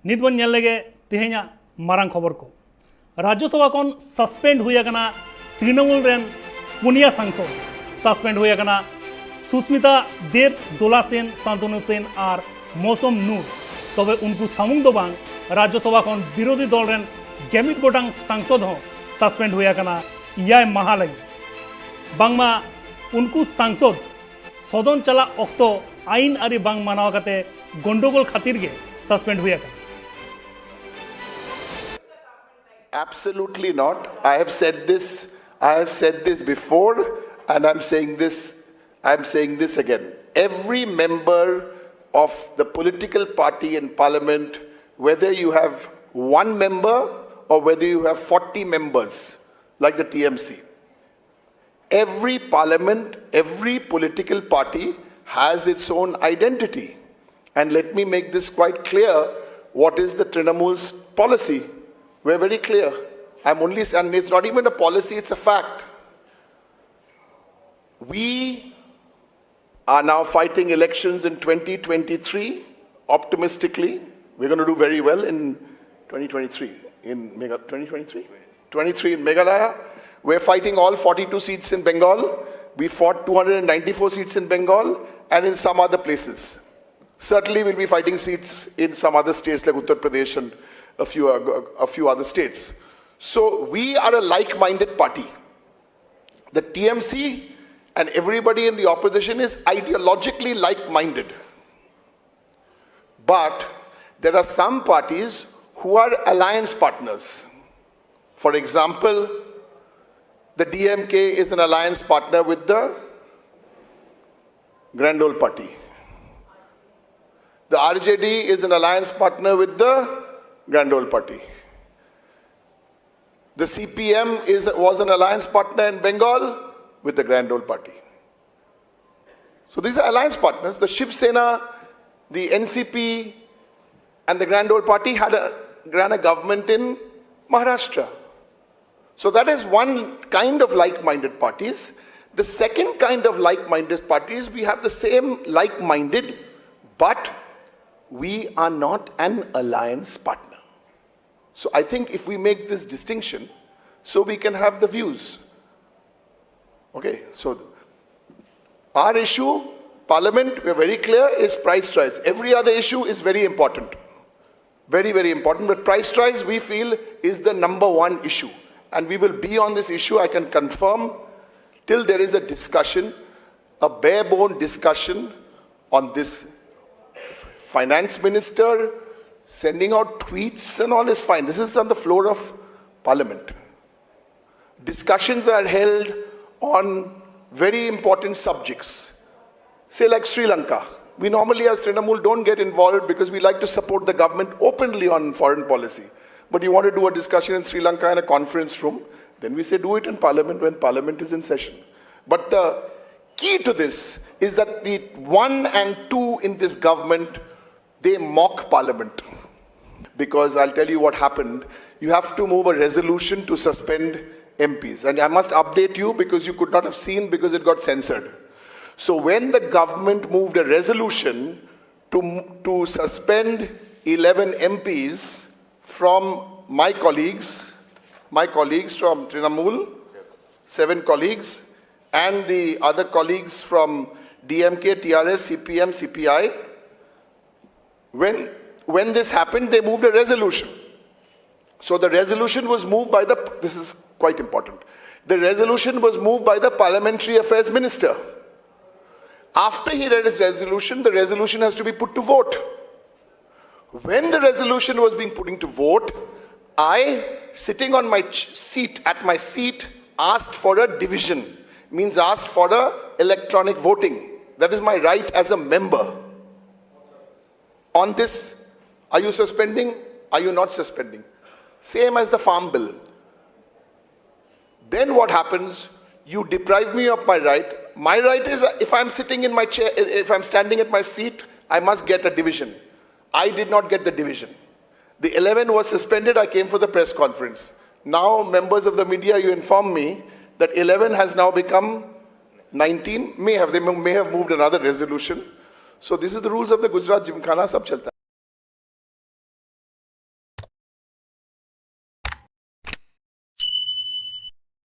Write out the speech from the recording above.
नितवन nail लगे तेहेኛ मारांग खबर को राज्य सभा कौन सस्पेंड हुई कना तृणमूल रेन पुनिया सांसद सस्पेंड हुई कना सुस्मिता देव दोला सेन शांतनु सेन और मौसम नूर तबे उनको सामुंग दो बांग राज्य सभा कौन विरोधी दल रेन गेमिट गोटांग सांसद हो सस्पेंड हुई कना इयाय माहा लगी बांगमा उनको सांसद सदन चला अक्तो आईन आरी बांग मानाव कते गंडगोल खातिर गे सस्पेंड हुई कना Absolutely not. I have said this before, and I'm saying this again. Every member of the political party in parliament, whether you have one member or whether you have 40 members, like the TMC, every parliament, every political party has its own identity. And let me make this quite clear, what is the Trinamool's policy? We're very clear. And it's not even a policy, it's a fact. We are now fighting elections in 2023. Optimistically, we're going to do very well in 2023. In 23 in Meghalaya. We're fighting all 42 seats in Bengal. We fought 294 seats in Bengal and in some other places. Certainly we'll be fighting seats in some other states like Uttar Pradesh and a few other states. So we are a like-minded party. The TMC and everybody in the opposition is ideologically like-minded. But there are some parties who are alliance partners. For example, the DMK is an alliance partner with the Grand Old Party. The RJD is an alliance partner with the Grand Old Party. The CPM was an alliance partner in Bengal with the Grand Old Party. So these are alliance partners. The Shiv Sena, the NCP and the Grand Old Party ran a government in Maharashtra. So that is one kind of like-minded parties. The second kind of like-minded parties, we have the same like-minded, but we are not an alliance partner. So I think if we make this distinction, so we can have the views. Okay, so our issue, Parliament, we're very clear, is price rise. Every other issue is very important. Very, very important. But price rise, we feel, is the number one issue. And we will be on this issue, I can confirm, till there is a discussion, a bare-bone discussion on this. Finance Minister sending out tweets and all is fine. This is on the floor of Parliament. Discussions are held on very important subjects. Say like Sri Lanka. We normally as Trinamool don't get involved because we like to support the government openly on foreign policy. But you want to do a discussion in Sri Lanka in a conference room, then we say do it in Parliament when Parliament is in session. But the key to this is that the 1 and 2 in this government, they mock Parliament. Because I'll tell you what happened. You have to move a resolution to suspend MPs. And I must update you because you could not have seen because it got censored. So when the government moved a resolution to suspend 11 MPs from my colleagues from Trinamool, 7 colleagues, and the other colleagues from DMK, TRS, CPM, CPI, when this happened, they moved a resolution. So the resolution was moved by this is quite important. The resolution was moved by the Parliamentary Affairs Minister. After he read his resolution, the resolution has to be put to vote. When the resolution was being put to vote, I, sitting on my seat, asked for a division. Means asked for a electronic voting. That is my right as a member. On this, are you suspending? Are you not suspending? Same as the farm bill. Then what happens? You deprive me of my right. My right is if I'm sitting in my chair, if I'm standing at my seat, I must get a division. I did not get the division. The 11 was suspended. I came for the press conference. Now, members of the media, you inform me that 11 has now become 19. They may have moved another resolution. So this is the rules of the Gujarat Gymkhana. Sab chalta hai.